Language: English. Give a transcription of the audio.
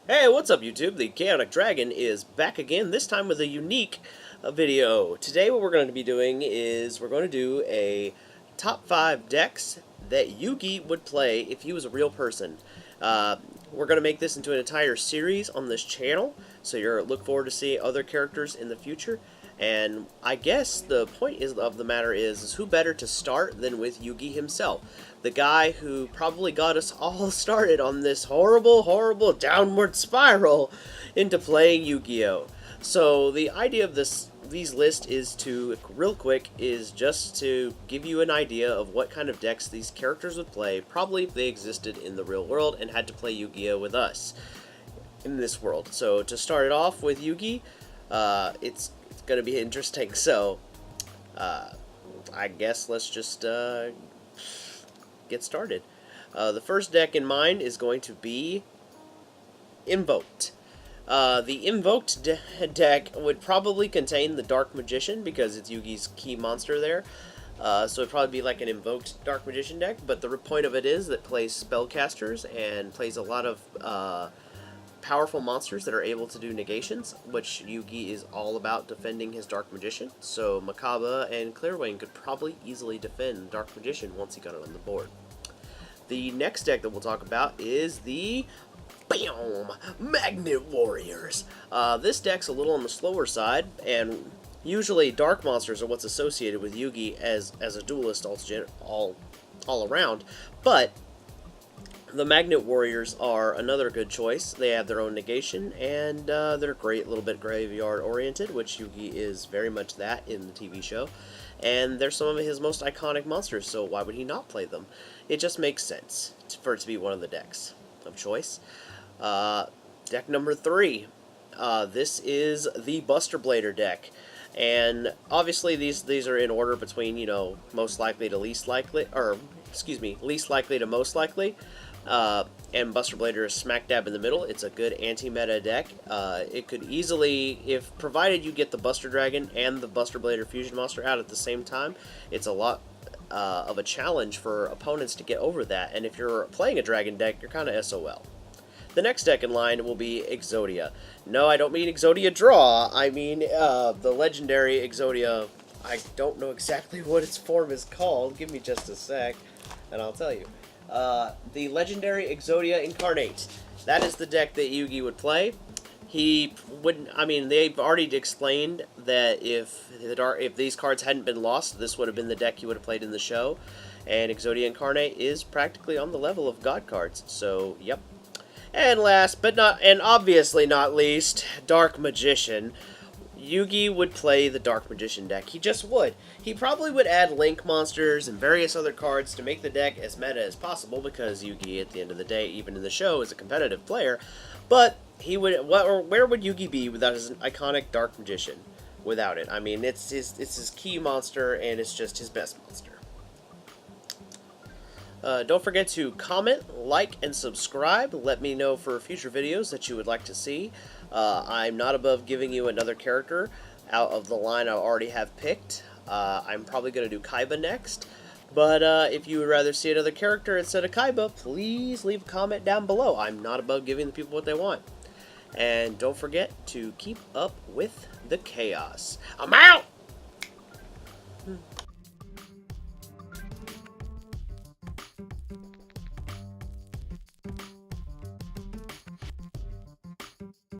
Hey, what's up YouTube? The Chaotic Dragon is back again, this time with a unique video. Today what we're going to be doing is we're going to do a top 5 decks that Yugi would play if he was a real person. We're going to make this into an entire series on this channel, so look forward to seeing other characters in the future. And I guess the point of the matter is who better to start than with Yugi himself, the guy who probably got us all started on this horrible downward spiral into playing Yu-Gi-Oh! So the idea of these lists is real quick, is just to give you an idea of what kind of decks these characters would play, probably if they existed in the real world and had to play Yu-Gi-Oh! With us in this world. So to start it off with Yugi, it's going to be interesting. So I guess let's just get started. The first deck in mind is going to be Invoked. The Invoked deck would probably contain the Dark Magician because it's Yugi's key monster there. So it'd probably be like an Invoked Dark Magician deck, but the point of it is that plays spellcasters and plays a lot of powerful monsters that are able to do negations, which Yugi is all about defending his Dark Magician. So Makaba and Clearwayne could probably easily defend Dark Magician once he got it on the board. The next deck that we'll talk about is the Magnet Warriors. This deck's a little on the slower side, and usually dark monsters are what's associated with Yugi as a duelist all around, but the Magnet Warriors are another good choice. They have their own negation, and they're great, a little bit graveyard-oriented, which Yugi is very much that in the TV show. And they're some of his most iconic monsters, so why would he not play them? It just makes sense for it to be one of the decks of choice. Deck number 3. This is the Buster Blader deck. And obviously these are in order between, most likely to least likely, or, excuse me, least likely to most likely. And Buster Blader is smack dab in the middle. It's a good anti-meta deck. It could easily, if provided you get the Buster Dragon and the Buster Blader Fusion Monster out at the same time, it's a lot of a challenge for opponents to get over that. And if you're playing a Dragon deck, you're kind of SOL. The next deck in line will be Exodia. No, I don't mean Exodia Draw. I mean the legendary Exodia. I don't know exactly what its form is called. Give me just a sec, and I'll tell you. The legendary Exodia Incarnate. That is the deck that Yugi would play. He wouldn't. I mean, they've already explained that if these cards hadn't been lost, this would have been the deck he would have played in the show. And Exodia Incarnate is practically on the level of God cards. So, yep. And last but not, and obviously not least, Dark Magician. Yugi would play the Dark Magician deck. He just would. He probably would add Link monsters and various other cards to make the deck as meta as possible, because Yugi, at the end of the day, even in the show, is a competitive player. But he would. Where would Yugi be without his iconic Dark Magician? Without it, I mean, it's his key monster, and it's just his best monster. Don't forget to comment, like, and subscribe. Let me know for future videos that you would like to see. I'm not above giving you another character out of the line I already have picked. I'm probably going to do Kaiba next. But if you would rather see another character instead of Kaiba, please leave a comment down below. I'm not above giving the people what they want. And don't forget to keep up with the chaos. I'm out!